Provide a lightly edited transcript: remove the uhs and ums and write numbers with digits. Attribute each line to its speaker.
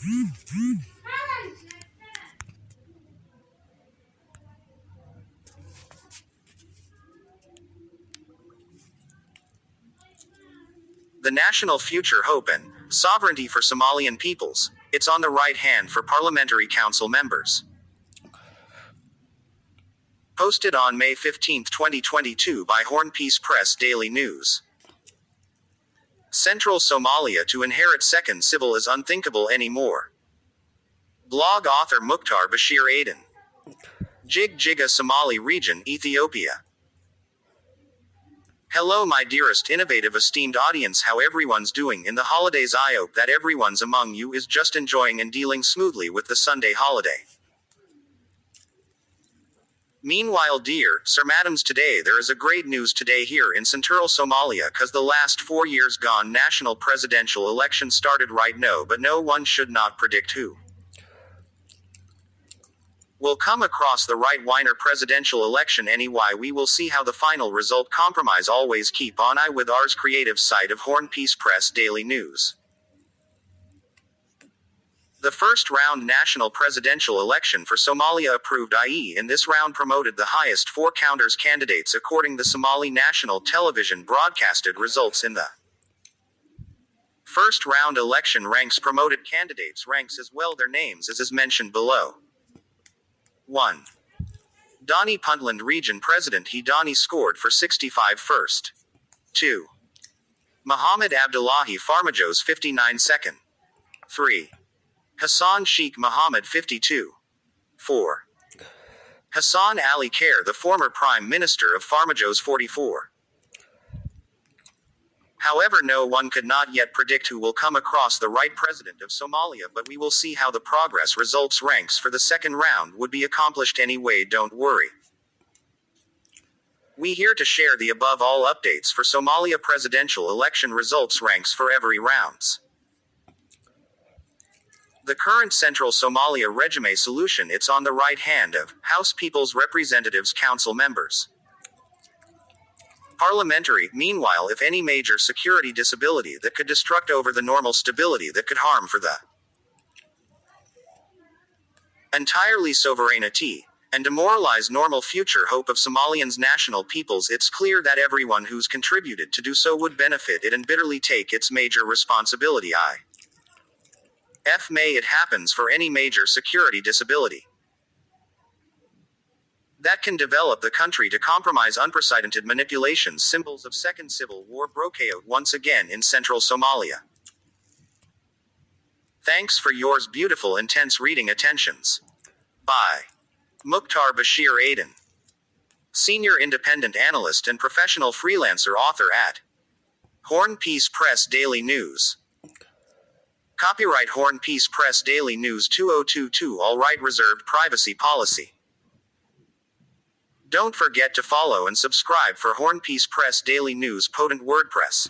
Speaker 1: The national future hope and sovereignty for Somalian peoples. It's on the right hand for Parliamentary Council members. Posted on May 15, 2022 by Horn Peace Press Daily News. Central Somalia to inherit second civil is unthinkable anymore. Blog author Muktar Bashir Aden. Jig-jiga-Somali-Region, Ethiopia. Hello my dearest innovative esteemed audience, how everyone's doing in the holidays. I hope that everyone's among you is just enjoying and dealing smoothly with the Sunday holiday. Meanwhile dear sir madams, today there is a great news today here in central Somalia, cause the last 4 years gone national presidential election started right now, but no one should not predict who will come across the right winner presidential election anyway. We will see how the final result compromise. Always keep on eye with ours creative site of Horn Peace Press Daily News. The first round national presidential election for Somalia approved, i.e. in this round promoted the highest 4 counters candidates according the Somali national television broadcasted results in the first round election ranks promoted candidates ranks as well their names as is mentioned below. 1. Dani Puntland Region President He Dani scored for 65 first. 2. Muhammad Abdullahi Farmajos 59 second. 3. Hassan Sheikh Muhammad 52. 4. Hassan Ali Khair the former Prime Minister of Farmajos 44. However, no one could not yet predict who will come across the right president of Somalia, but we will see how the progress results ranks for the second round would be accomplished anyway. Don't worry. We here to share the above all updates for Somalia presidential election results ranks for every rounds. The current Central Somalia Regime solution, it's on the right hand of House People's Representatives Council members. Parliamentary, meanwhile, if any major security disability that could destruct over the normal stability that could harm for the entirely sovereignty and demoralize normal future hope of Somalians national peoples, it's clear that everyone who's contributed to do so would benefit it and bitterly take its major responsibility. May it happens for any major security disability that can develop the country to compromise unprecedented manipulations. Symbols of second civil war broke out once again in central Somalia. Thanks for yours beautiful intense reading attentions. By Muktar Bashir Aden, Senior Independent Analyst and Professional Freelancer Author at Horn Peace Press Daily News. Copyright Horn Peace Press Daily News 2022. All right reserved privacy policy. Don't forget to follow and subscribe for Horn Peace Press Daily News Potent WordPress.